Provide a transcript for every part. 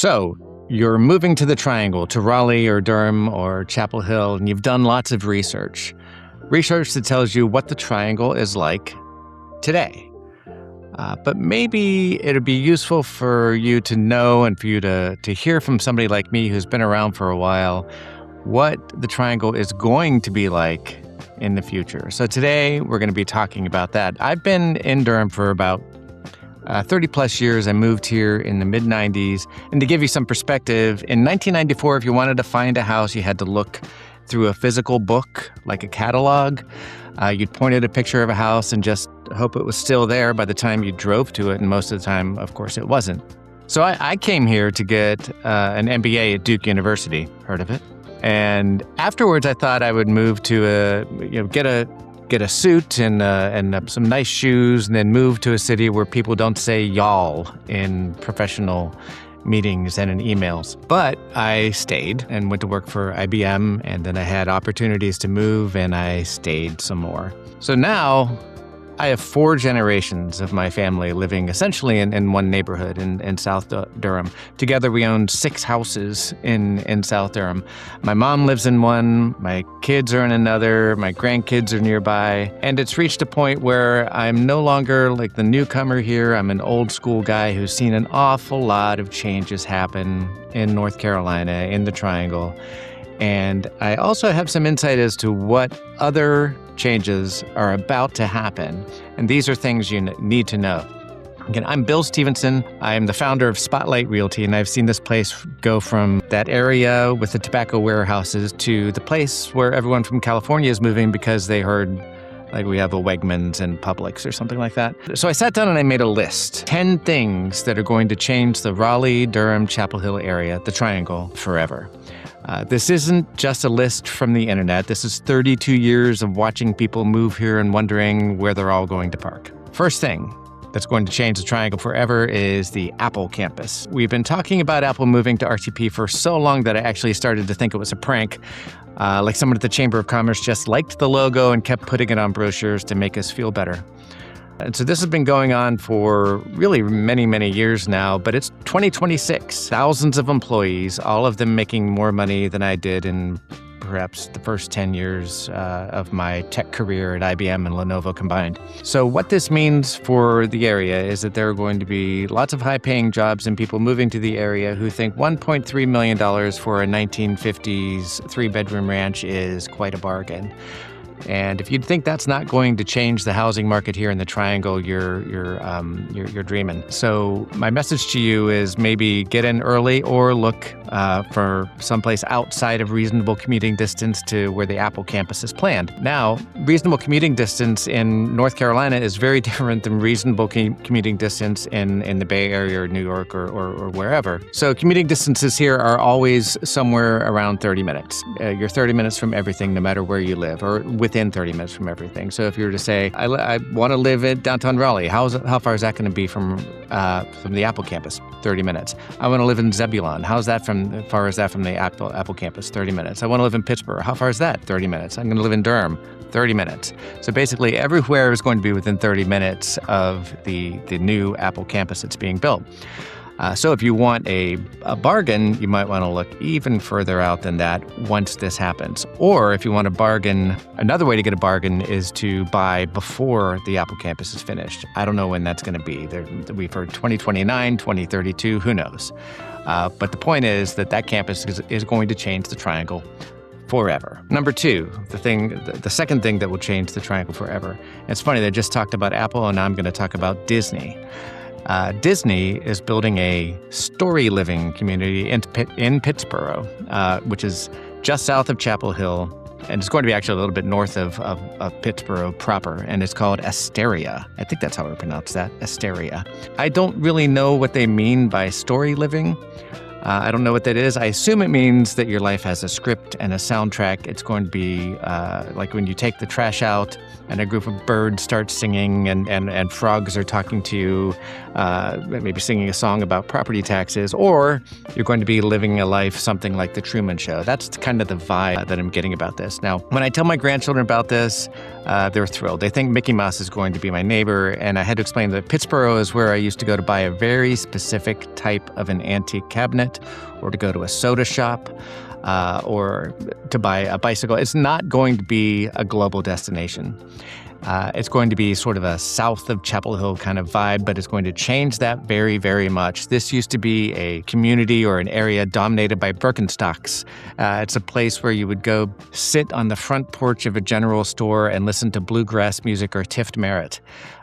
So, you're moving to the Triangle, to Raleigh or Durham or Chapel Hill, and you've done lots of research. Research that tells you what the Triangle is like today. But maybe it'd be useful for you to know and for you to hear from somebody like me who's been around for a while what the Triangle is going to be like in the future. So today we're going to be talking about that. I've been in Durham for about 30 plus years. I moved here in the mid-90s. And to give you some perspective, in 1994, if you wanted to find a house, you had to look through a physical book, like a catalog. You'd point at a picture of a house and just hope it was still there by the time you drove to it. And most of the time, of course, it wasn't. So I came here to get an MBA at Duke University. Heard of it? And afterwards, I thought I would move to get a suit and some nice shoes, and then move to a city where people don't say y'all in professional meetings and in emails. But I stayed and went to work for IBM, and then I had opportunities to move, and I stayed some more. So now I have 4 generations of my family living essentially in one neighborhood in South Durham. Together we own 6 houses in South Durham. My mom lives in one, my kids are in another, my grandkids are nearby, and it's reached a point where I'm no longer like the newcomer here. I'm an old school guy who's seen an awful lot of changes happen in North Carolina, in the Triangle. And I also have some insight as to what other changes are about to happen. And these are things you need to know. Again, I'm Bill Stevenson. I am the founder of Spotlight Realty, and I've seen this place go from that area with the tobacco warehouses to the place where everyone from California is moving because they heard like we have a Wegmans and Publix or something like that. So I sat down and I made a list. 10 things that are going to change the Raleigh, Durham, Chapel Hill area, the Triangle, forever. This isn't just a list from the internet. This is 32 years of watching people move here and wondering where they're all going to park. First thing that's going to change the Triangle forever is the Apple campus. We've been talking about Apple moving to RTP for so long that I actually started to think it was a prank. Like someone at the Chamber of Commerce just liked the logo and kept putting it on brochures to make us feel better. And so this has been going on for really many, many years now, but it's 2026. Thousands of employees, all of them making more money than I did in perhaps the first 10 years of my tech career at IBM and Lenovo combined. So what this means for the area is that there are going to be lots of high-paying jobs and people moving to the area who think $1.3 million for a 1950s 3-bedroom ranch is quite a bargain. And if you'd think that's not going to change the housing market here in the Triangle, you're dreaming. So my message to you is maybe get in early or look for someplace outside of reasonable commuting distance to where the Apple campus is planned. Now, reasonable commuting distance in North Carolina is very different than reasonable commuting distance in the Bay Area or New York or wherever. So commuting distances here are always somewhere around 30 minutes. You're 30 minutes from everything, no matter where you live, or within 30 minutes from everything. So if you were to say, I want to live in downtown Raleigh, how far is that going to be from the Apple campus? 30 minutes. I want to live in Zebulon. How far is that from the Apple campus? 30 minutes. I want to live in Pittsburgh. How far is that? 30 minutes. I'm going to live in Durham. 30 minutes. So basically everywhere is going to be within 30 minutes of the new Apple campus that's being built. So if you want a bargain, you might want to look even further out than that once this happens. Or if you want a bargain, another way to get a bargain is to buy before the Apple campus is finished. I don't know when that's going to be. We've heard 2029, 2032, who knows? But the point is that campus is going to change the Triangle forever. Number 2, the second thing that will change the Triangle forever. And it's funny, they just talked about Apple, and now I'm going to talk about Disney. Disney is building a story living community in Pittsburgh, which is just south of Chapel Hill, and it's going to be actually a little bit north of Pittsburgh proper, and it's called Asteria. I think that's how we pronounce that, Asteria. I don't really know what they mean by story living. I don't know what that is. I assume it means that your life has a script and a soundtrack. It's going to be like when you take the trash out and a group of birds start singing and frogs are talking to you, maybe singing a song about property taxes, or you're going to be living a life something like The Truman Show. That's kind of the vibe that I'm getting about this. Now, when I tell my grandchildren about this, they're thrilled. They think Mickey Mouse is going to be my neighbor, and I had to explain that Pittsburgh is where I used to go to buy a very specific type of an antique cabinet, or to go to a soda shop, or to buy a bicycle. It's not going to be a global destination. It's going to be sort of a south of Chapel Hill kind of vibe, but it's going to change that very, very much. This used to be a community or an area dominated by Birkenstocks. It's a place where you would go sit on the front porch of a general store and listen to bluegrass music or Tift Merritt.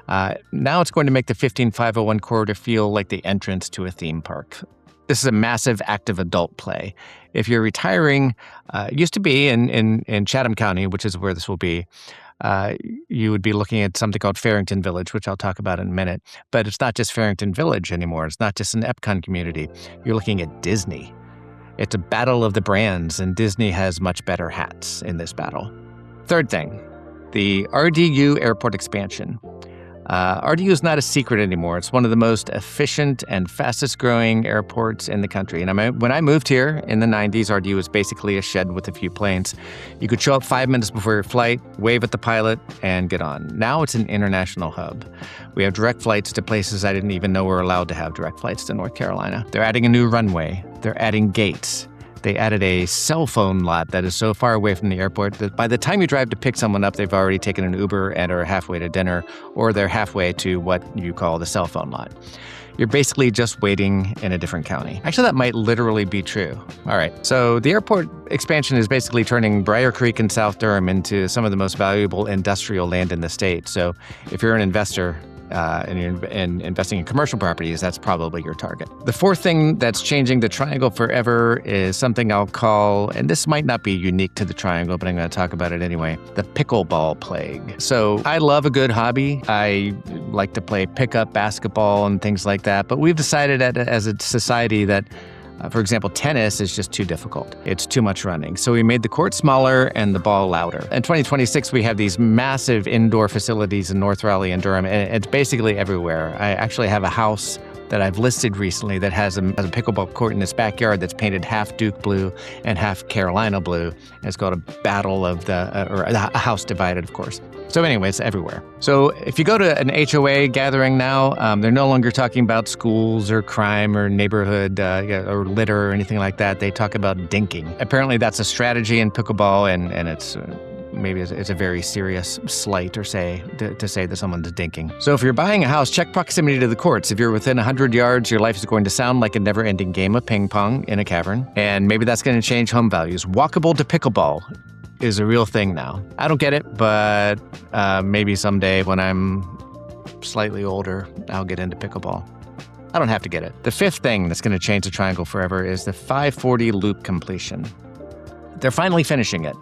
Now it's going to make the 15501 corridor feel like the entrance to a theme park. This is a massive active adult play. If you're retiring, it used to be in Chatham County, which is where this will be, you would be looking at something called Farrington Village, which I'll talk about in a minute. But it's not just Farrington Village anymore. It's not just an Epcot community. You're looking at Disney. It's a battle of the brands, and Disney has much better hats in this battle. Third thing, the RDU Airport expansion. RDU is not a secret anymore. It's one of the most efficient and fastest growing airports in the country. And when I moved here in the 90s, RDU was basically a shed with a few planes. You could show up 5 minutes before your flight, wave at the pilot, and get on. Now it's an international hub. We have direct flights to places I didn't even know were allowed to have direct flights to North Carolina. They're adding a new runway. They're adding gates. They added a cell phone lot that is so far away from the airport that by the time you drive to pick someone up, they've already taken an Uber and are halfway to dinner, or they're halfway to what you call the cell phone lot. You're basically just waiting in a different county. Actually, that might literally be true. All right, so the airport expansion is basically turning Briar Creek and South Durham into some of the most valuable industrial land in the state. So if you're an investor, and you're investing in commercial properties, that's probably your target. The fourth thing that's changing the triangle forever is something I'll call, and this might not be unique to the triangle, but I'm going to talk about it anyway, the pickleball plague. So I love a good hobby. I like to play pickup basketball and things like that, but we've decided as a society that for example, tennis is just too difficult. It's too much running. So we made the court smaller and the ball louder. In 2026, we have these massive indoor facilities in North Raleigh and Durham, and it's basically everywhere. I actually have a house that I've listed recently that has a pickleball court in its backyard that's painted half Duke blue and half Carolina blue. And it's called a battle of or a house divided, of course. So anyway, it's everywhere. So if you go to an HOA gathering now, they're no longer talking about schools or crime or neighborhood or litter or anything like that. They talk about dinking. Apparently that's a strategy in pickleball, and it's maybe it's a very serious slight to say that someone's dinking. So if you're buying a house, check proximity to the courts. If you're within 100 yards, your life is going to sound like a never-ending game of ping pong in a cavern, and maybe that's going to change home values. Walkable to pickleball is a real thing now. I don't get it, but maybe someday when I'm slightly older, I'll get into pickleball. I don't have to get it. The fifth thing that's going to change the triangle forever is the 540 loop completion. They're finally finishing it.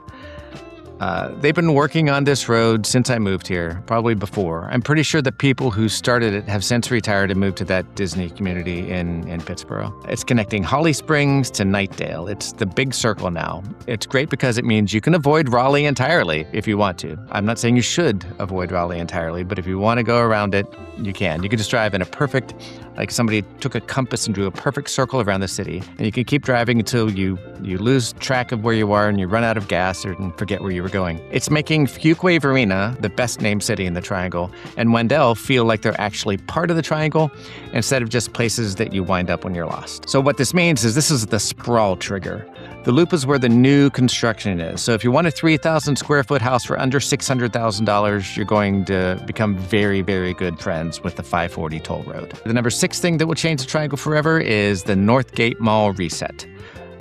They've been working on this road since I moved here, probably before. I'm pretty sure the people who started it have since retired and moved to that Disney community in Pittsburgh. It's connecting Holly Springs to Knightdale. It's the big circle now. It's great because it means you can avoid Raleigh entirely if you want to. I'm not saying you should avoid Raleigh entirely, but if you want to go around it, you can. You can just drive in a perfect, like somebody took a compass and drew a perfect circle around the city. And you can keep driving until you lose track of where you are and you run out of gas and forget where you were going. It's making Fuquay Varina, the best named city in the Triangle, and Wendell feel like they're actually part of the Triangle instead of just places that you wind up when you're lost. So what this means is this is the sprawl trigger. The loop is where the new construction is. So if you want a 3,000 square foot house for under $600,000, you're going to become very, very good friends with the 540 toll road. The number 6 thing that will change the Triangle forever is the Northgate Mall reset,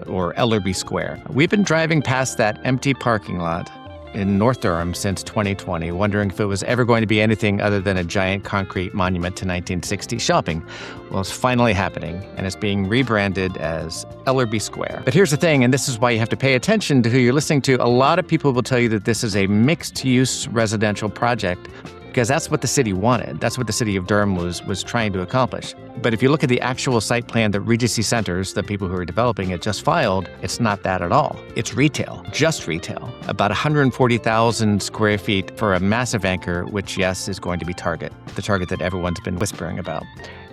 or Ellerby Square. We've been driving past that empty parking lot in North Durham since 2020, wondering if it was ever going to be anything other than a giant concrete monument to 1960s shopping. Well, it's finally happening, and it's being rebranded as Ellerby Square. But here's the thing, and this is why you have to pay attention to who you're listening to. A lot of people will tell you that this is a mixed-use residential project, because that's what the city wanted. That's what the city of Durham was trying to accomplish. But if you look at the actual site plan that Regency Centers, the people who are developing it, just filed, it's not that at all. It's retail, just retail. About 140,000 square feet for a massive anchor, which, yes, is going to be Target, the Target that everyone's been whispering about.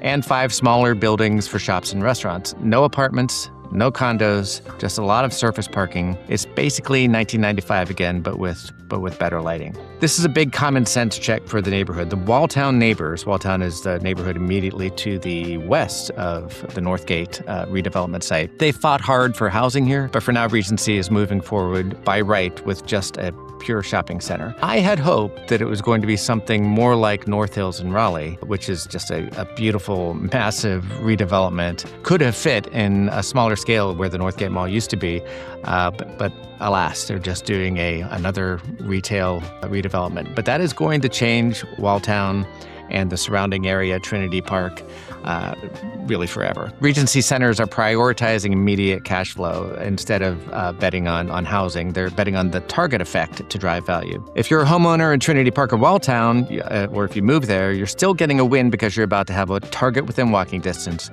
And 5 smaller buildings for shops and restaurants. No apartments, no condos, just a lot of surface parking. It's basically 1995 again, but with better lighting. This is a big common sense check for the neighborhood. The Walltown neighbors, Walltown is the neighborhood immediately to the west of the Northgate redevelopment site. They fought hard for housing here, but for now Regency is moving forward by right with just a pure shopping center. I had hoped that it was going to be something more like North Hills in Raleigh, which is just a beautiful, massive redevelopment. Could have fit in a smaller scale where the Northgate Mall used to be, but alas, they're just doing another retail redevelopment. But that is going to change Walltown and the surrounding area, Trinity Park, really forever. Regency centers are prioritizing immediate cash flow instead of betting on housing. They're betting on the target effect to drive value. If you're a homeowner in Trinity Park or Walltown, or if you move there, you're still getting a win because you're about to have a Target within walking distance.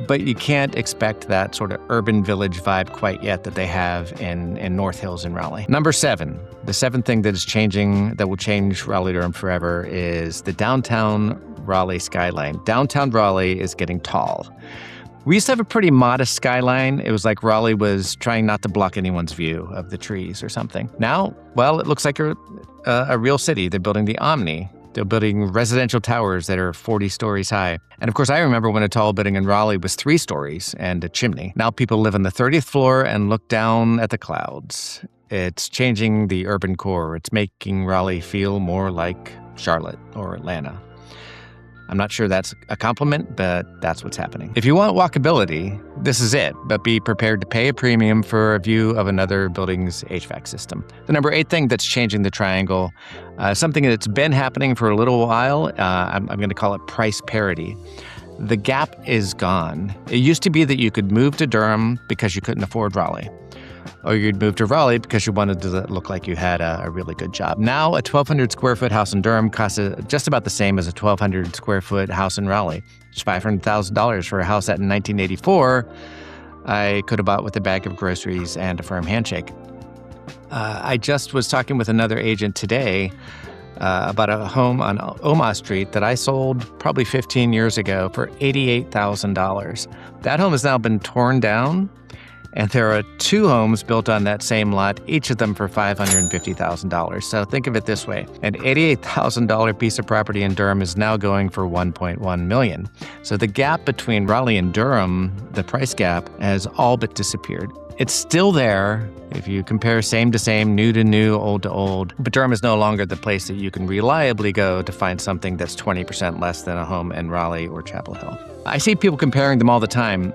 But you can't expect that sort of urban village vibe quite yet that they have in North Hills in Raleigh. Number 7, the 7th thing that is changing, that will change Raleigh-Durham forever, is the downtown Raleigh skyline. Downtown Raleigh is getting tall. We used to have a pretty modest skyline. It was like Raleigh was trying not to block anyone's view of the trees or something. Now, well, it looks like a real city. They're building the Omni. They're building residential towers that are 40 stories high. And of course, I remember when a tall building in Raleigh was 3 stories and a chimney. Now people live on the 30th floor and look down at the clouds. It's changing the urban core. It's making Raleigh feel more like Charlotte or Atlanta. I'm not sure that's a compliment, but that's what's happening. If you want walkability, this is it, but be prepared to pay a premium for a view of another building's HVAC system. The number 8 thing that's changing the triangle, something that's been happening for a little while, I'm going to call it price parity. The gap is gone. It used to be that you could move to Durham because you couldn't afford Raleigh, or you'd move to Raleigh because you wanted to look like you had a really good job. Now, a 1,200 square foot house in Durham costs just about the same as a 1,200 square foot house in Raleigh. It's $500,000 for a house that in 1984 I could have bought with a bag of groceries and a firm handshake. I just was talking with another agent today about a home on Omaha Street that I sold probably 15 years ago for $88,000. That home has now been torn down, and there are 2 homes built on that same lot, each of them for $550,000. So think of it this way. An $88,000 piece of property in Durham is now going for $1.1 million. So the gap between Raleigh and Durham, the price gap, has all but disappeared. It's still there if you compare same to same, new to new, old to old. But Durham is no longer the place that you can reliably go to find something that's 20% less than a home in Raleigh or Chapel Hill. I see people comparing them all the time.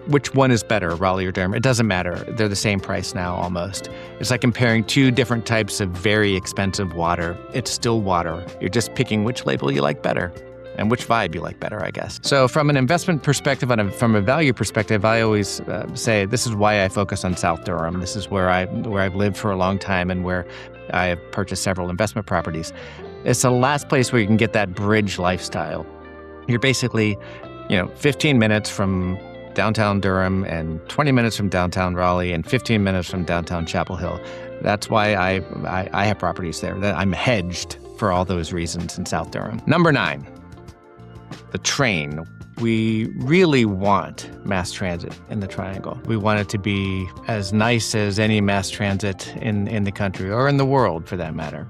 Which one is better, Raleigh or Durham? It doesn't matter. They're the same price now almost. It's like comparing 2 different types of very expensive water. It's still water. You're just picking which label you like better. And which vibe you like better, I guess. So from an investment perspective and from a value perspective, I always say this is why I focus on South Durham. This is where I've lived for a long time and where I have purchased several investment properties. It's the last place where you can get that bridge lifestyle. You're basically, 15 minutes from downtown Durham and 20 minutes from downtown Raleigh and 15 minutes from downtown Chapel Hill. That's why I have properties there. I'm hedged for all those reasons in South Durham. Number 9. The train. We really want mass transit in the Triangle. We want it to be as nice as any mass transit in the country, or in the world for that matter.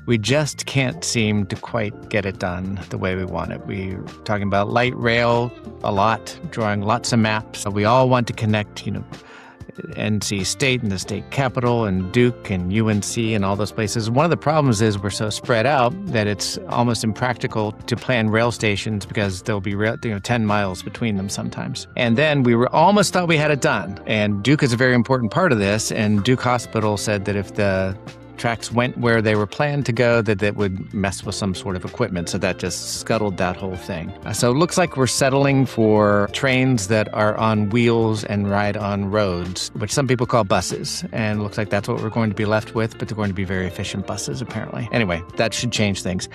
We just can't seem to quite get it done the way we want it. We're talking about light rail a lot, drawing lots of maps. We all want to connect, NC State and the state capitol and Duke and UNC and all those places. One of the problems is we're so spread out that it's almost impractical to plan rail stations because there'll be 10 miles between them sometimes. And then we almost thought we had it done. And Duke is a very important part of this. And Duke Hospital said that if the tracks went where they were planned to go, that would mess with some sort of equipment. So that just scuttled that whole thing. So it looks like we're settling for trains that are on wheels and ride on roads, which some people call buses. And it looks like that's what we're going to be left with, but they're going to be very efficient buses, apparently. Anyway, that should change things.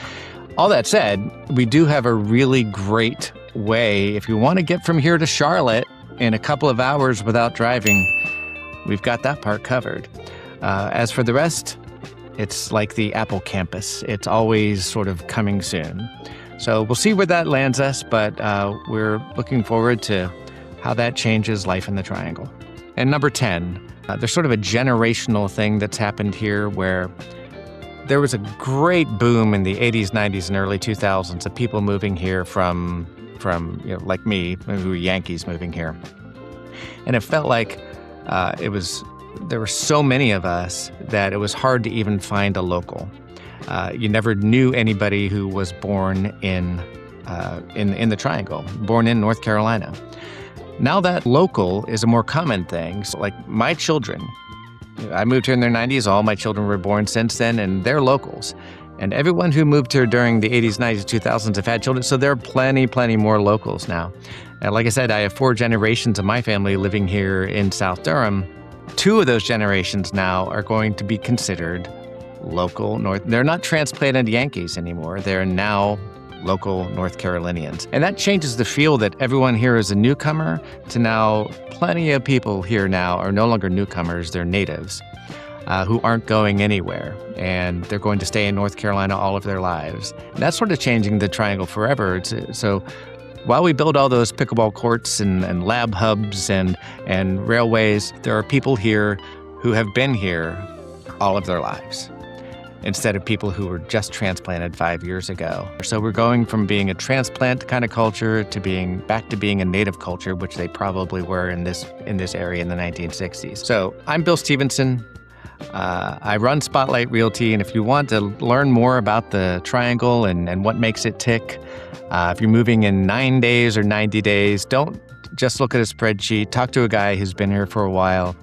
All that said, we do have a really great way. If you want to get from here to Charlotte in a couple of hours without driving, we've got that part covered. As for the rest, it's like the Apple campus. It's always sort of coming soon. So we'll see where that lands us, but we're looking forward to how that changes life in the Triangle. And number 10, there's sort of a generational thing that's happened here where there was a great boom in the 80s, 90s, and early 2000s of people moving here from like me, who were Yankees moving here. And it felt like there were so many of us that it was hard to even find a local. You never knew anybody who was born in the Triangle, born in North Carolina. Now that local is a more common thing. So like my children, I moved here in their 90s. All my children were born since then, and they're locals. And everyone who moved here during the 80s, 90s, 2000s have had children, so there are plenty more locals now. And like I said, I have 4 generations of my family living here in South Durham. 2 of those generations now are going to be considered local North. They're not transplanted Yankees anymore. They're now local North Carolinians. And that changes the feel that everyone here is a newcomer to now plenty of people here now are no longer newcomers, they're natives who aren't going anywhere. And they're going to stay in North Carolina all of their lives. And that's sort of changing the Triangle forever. So while we build all those pickleball courts and lab hubs and railways, there are people here who have been here all of their lives, instead of people who were just transplanted 5 years ago. So we're going from being a transplant kind of culture to back to being a native culture, which they probably were in this area in the 1960s. So I'm Bill Stevenson. I run Spotlight Realty, and if you want to learn more about the Triangle and what makes it tick, if you're moving in 9 days or 90 days, don't just look at a spreadsheet. Talk to a guy who's been here for a while.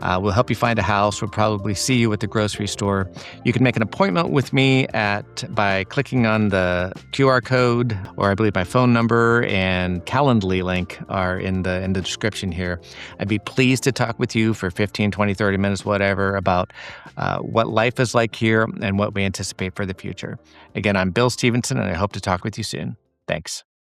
We'll help you find a house. We'll probably see you at the grocery store. You can make an appointment with me by clicking on the QR code, or I believe my phone number and Calendly link are in the description here. I'd be pleased to talk with you for 15, 20, 30 minutes, whatever, about what life is like here and what we anticipate for the future. Again, I'm Bill Stevenson, and I hope to talk with you soon. Thanks.